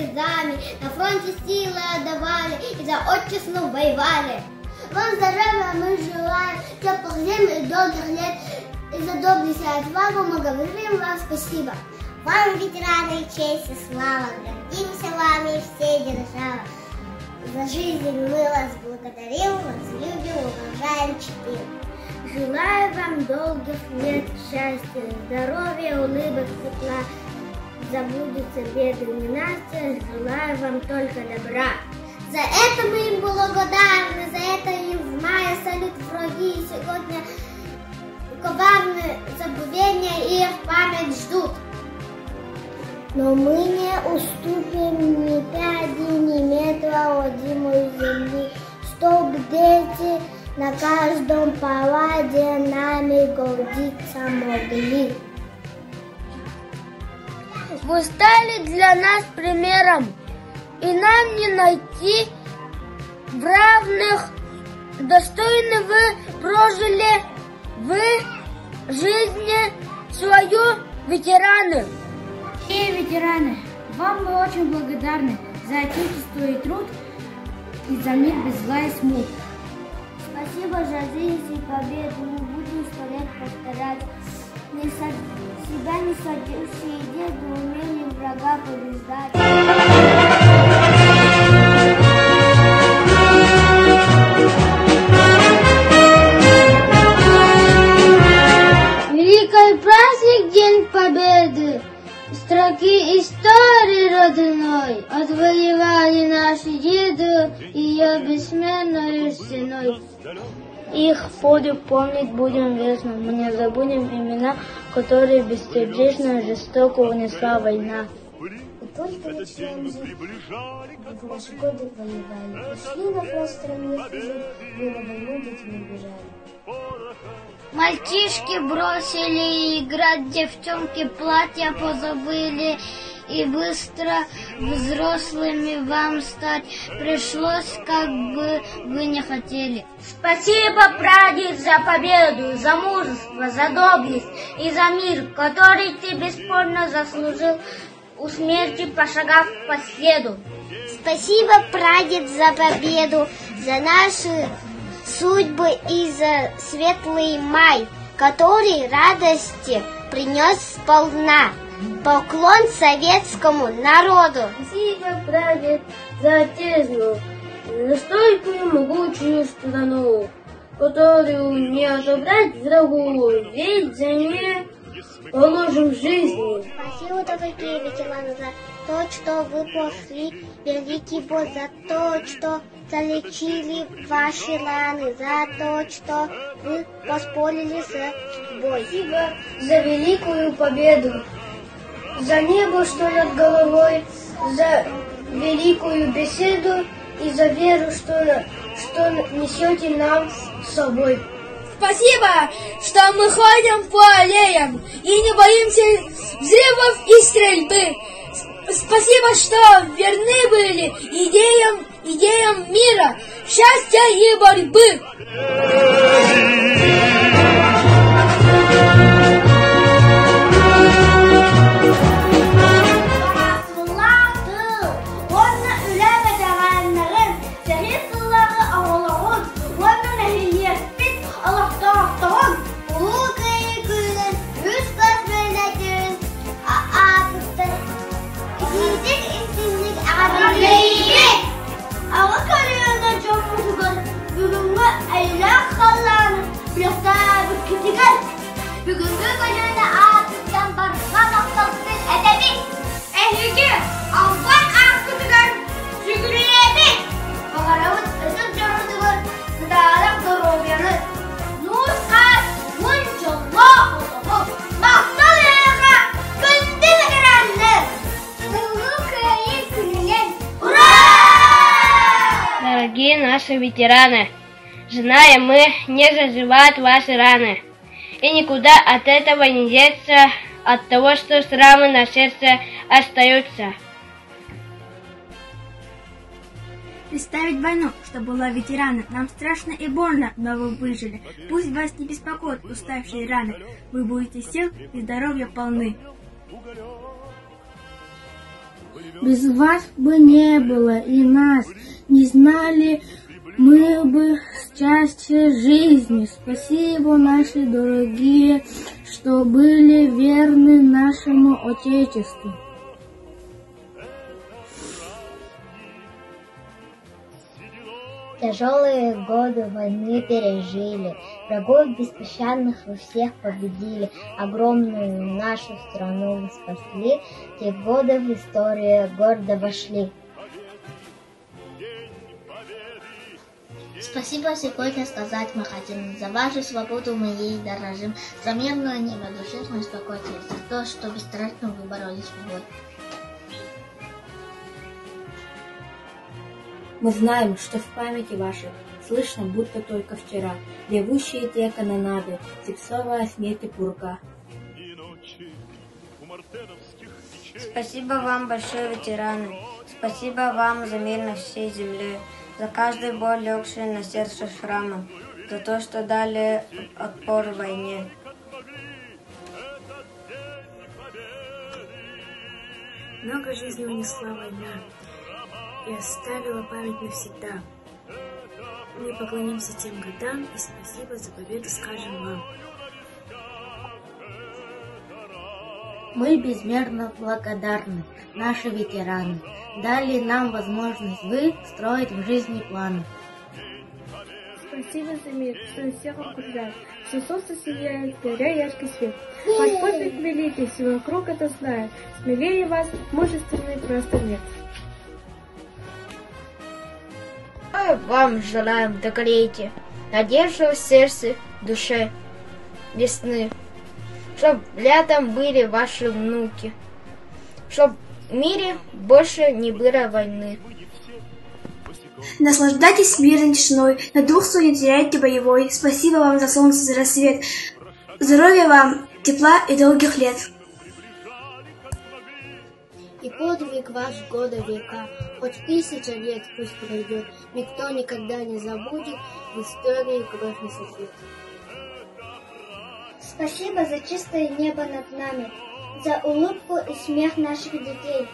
слезами, на фронте силы отдавали и за отчизну воевали. Вам здоровья мы желаем, теплых зим и долгих лет, и за доблесть и отвагу мы говорим вам спасибо. Вам, ветераны, честь и слава, гордимся вами все державы. За жизнь мы вас благодарим, вас любим, уважаем, чтим. Желаю вам долгих лет счастья, здоровья, улыбок, тепла. Забудутся беды и ненастья, желаю вам только добра. За это мы им благодарны, за это им в мае салют враги. Сегодня коварные забвения их память ждут. Но мы не уступим ни пяди, ни метра родимой земли, чтоб дети на каждом поваде нами гордиться могли. Вы стали для нас примером, и нам не найти в равных. Достойно вы прожили в жизни свою, ветераны. Ветераны, вам мы очень благодарны за отечество и труд, и за мир без зла и смут. Спасибо за жизнь и победу, мы будем 100 лет повторять. Себя не садившие деды, умели врага побеждать. Великий праздник, День Победы, строки истории родной отвоевали наши деды ее бессменной стеной. Их подвиг помнить будем вечно, мы не забудем имена, которые бесстыдно и жестоко унесла война. И только ведь в наши годы воевали, ушли на фронт страны, вы на войну детьми бежали. Мальчишки бросили играть, девчонки платья позабыли, и быстро взрослыми вам стать пришлось, как бы вы не хотели. Спасибо, прадед, за победу, за мужество, за доблесть и за мир, который ты бесспорно заслужил, у смерти пошагав по следу. Спасибо, прадед, за победу, за наши судьбы и за светлый май, который радости принес сполна. Поклон советскому народу. Спасибо, прадед, за отечество, за стойкую могучую страну, которую не отобрать врагу, ведь за нее положим жизни. Спасибо, дорогие ветераны, за то, что вы пошли великий бой, за то, что залечили ваши раны, за то, что вы поспорили с судьбой. Спасибо за великую победу, за небо, что над головой, за великую беседу и за веру, что несете нам с собой. Спасибо, что мы ходим по аллеям и не боимся взрывов и стрельбы. Спасибо, что верны были идеям мира, счастья и борьбы. Бүгінгі күніне атыстан барған ақталсын әдеби. Әйеге алған ақтығын жүгіреді. Бағарауыз үзін жұрдығын сыдағылық здоровьяны. Нұрқас, мұн жылы ұлығы, мақтал еға күнді бігі. Дорогие наши ветераны, знаем мы, не заживают ваши раны. И никуда от этого не деться, от того, что шрамы на сердце остаются. Представить войну, что была ветераны, нам страшно и больно, но вы выжили. Пусть вас не беспокоят уставшие раны, вы будете сил и здоровья полны. Без вас бы не было и нас, не знали мы бы счастья жизни. Спасибо, наши дорогие, что были верны нашему Отечеству. Тяжелые годы войны пережили, врагов беспощадных вы всех победили, огромную нашу страну вы спасли, те годы в историю гордо вошли. Спасибо сегодня сказать мы хотим, за вашу свободу мы ей дорожим, за мирное небо, душевное спокойствие, за то, что бесстрашно вы боролись в бой. Мы знаем, что в памяти вашей слышно, будто только вчера, ревущие те канонады, Зевсовая смерть и пурга. Спасибо вам, большие ветераны. Спасибо вам за мир на всей земле, за каждую боль, легшую на сердце шрамом, за то, что дали отпор в войне. Много жизней унесла война и оставила память навсегда. Мы поклонимся тем годам и спасибо за победу скажем вам. Мы безмерно благодарны, наши ветераны. Дали нам возможность вы строить в жизни планы. Спасибо за мир, что всех окружает, что солнце сияет, горя яркий свет. Ваш подвиг великий, все вокруг это знает, смелее вас мужественный просто нет. Вам желаем догрейте надежду в сердце, душе весны, чтоб летом были ваши внуки, чтоб в мире больше не было войны. Наслаждайтесь мирной тишиной, на дух свой не теряйте боевой. Спасибо вам за солнце, за рассвет. Здоровья вам, тепла и долгих лет. И подвиг ваш года века, хоть 1000 лет пусть пройдет, никто никогда не забудет, в истории кровь не сотрет. Спасибо за чистое небо над нами, за улыбку и смех наших детей.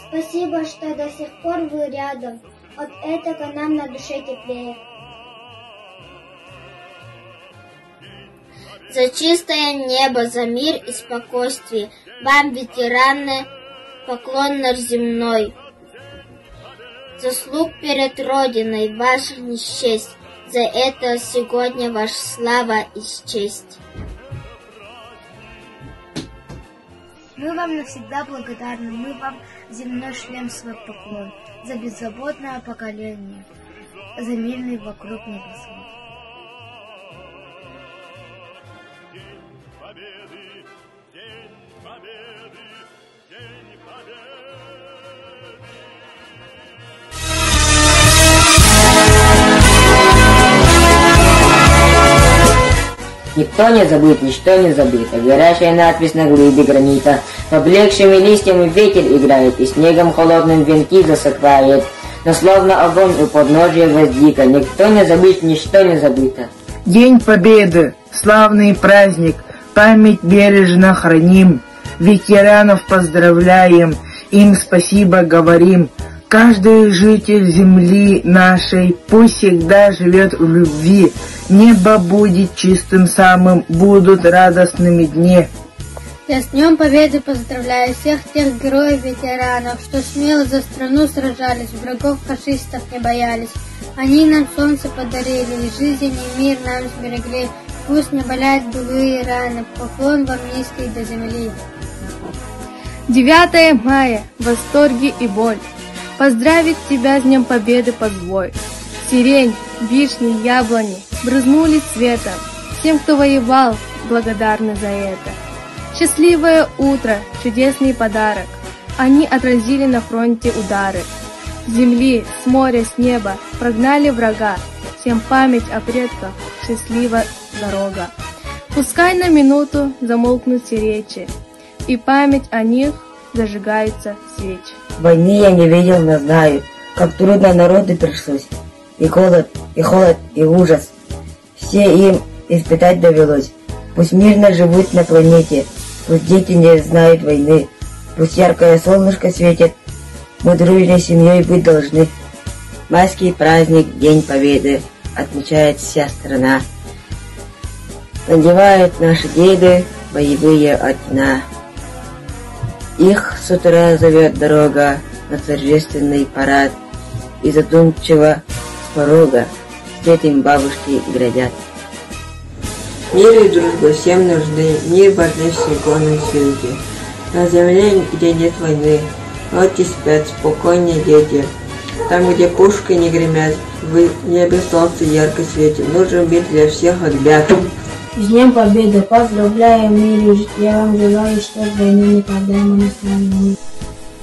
Спасибо, что до сих пор вы рядом, от этого нам на душе теплее. За чистое небо, за мир и спокойствие, вам, ветераны, поклон наш земной. Заслуг перед Родиной ваших не счесть, за это сегодня ваша слава и честь. Мы вам навсегда благодарны, мы вам земной шлем свой поклон, за беззаботное поколение, за мирный вокруг небосвод. Никто не забыт, ничто не забыто, горящая надпись на глыбе гранита. Поблекшими листьями ветер играет, и снегом холодным венки засыпает. Но словно огонь у подножия гвоздика, никто не забыт, ничто не забыто. День Победы, славный праздник, память бережно храним. Ветеранов поздравляем, им спасибо говорим. Каждый житель земли нашей пусть всегда живет в любви. Небо будет чистым самым, будут радостными дни. Я с Днем Победы поздравляю всех тех героев-ветеранов, что смело за страну сражались, врагов фашистов не боялись. Они нам солнце подарили, и жизнь и мир нам сберегли. Пусть не болят былые раны, поклон вам низкий до земли. 9 мая, восторги и боль. Поздравить тебя с Днем Победы позволь. Сирень, вишни, яблони брызнули цветом. Всем, кто воевал, благодарны за это. Счастливое утро, чудесный подарок. Они отразили на фронте удары. С земли, с моря, с неба прогнали врага. Всем память о предках, счастлива дорога. Пускай на минуту замолкнут все речи, и память о них зажигаются свечи. Войны я не видел, но знаю, как трудно народу пришлось. И холод, и ужас. Все им испытать довелось. Пусть мирно живут на планете, пусть дети не знают войны. Пусть яркое солнышко светит Мы дружной семьей быть должны. Майский праздник, День Победы, отмечает вся страна. Надевают наши деды боевые ордена. Их с утра зовет дорога на торжественный парад, и задумчиво с порога вслед им бабушки глядят. Мир и дружба всем нужны, мир важны все гоны свинки. На земле, где нет войны, ночи спят спокойнее дети. Там, где пушки не гремят, в небе солнце ярко светит. Нужен мир для всех ребят. С Днем Победы! Поздравляю, мире! Я вам желаю, чтобы войны никогда мы не стали.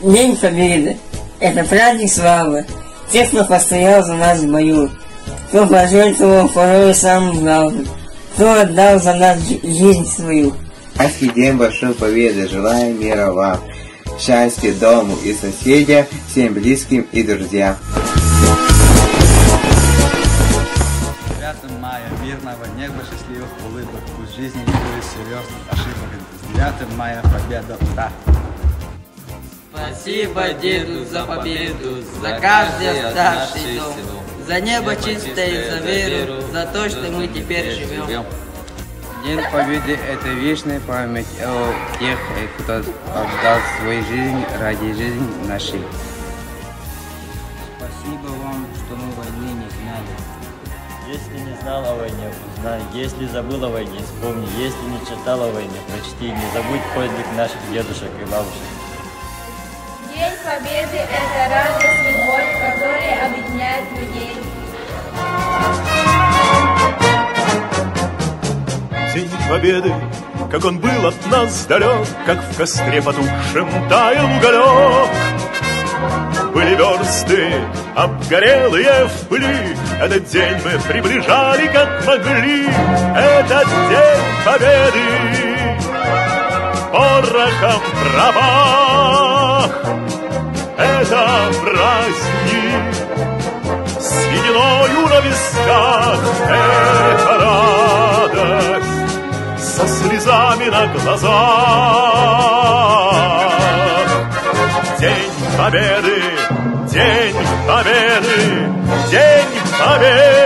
День Победы – это праздник славы тех, кто постоял за нас в бою, кто пожертвовал порой самым главным, кто отдал за нас жизнь свою. Майский день большой победы, желаю мира вам, счастья дому и соседям, всем близким и друзьям. 9 мая, мирного неба, счастливых улыбок, пусть жизни не будет серьезных ошибок. С 9 мая победа, ура! Спасибо деду за победу, за каждый оставший дом, за небо чистое, за веру, за то, что мы теперь живем. День Победы – это вечная память о тех, кто отдал свою жизнь ради жизни нашей. Спасибо вам, что мы войны не знали. Если не знал о войне, узнай. Если забыл о войне, вспомни. Если не читал о войне, прочти. Не забудь подвиг наших дедушек и бабушек. День Победы – это радость и любовь, которая объединяет людей. День Победы, как он был от нас далек, как в костре потухшем таял уголек. Были версты, обгорелые в пыли, этот день мы приближали, как могли. Этот День Победы порохом пропах. Это праздник с сединою на висках. Это радость со слезами на глазах. День Победы, День Победы, День Победы.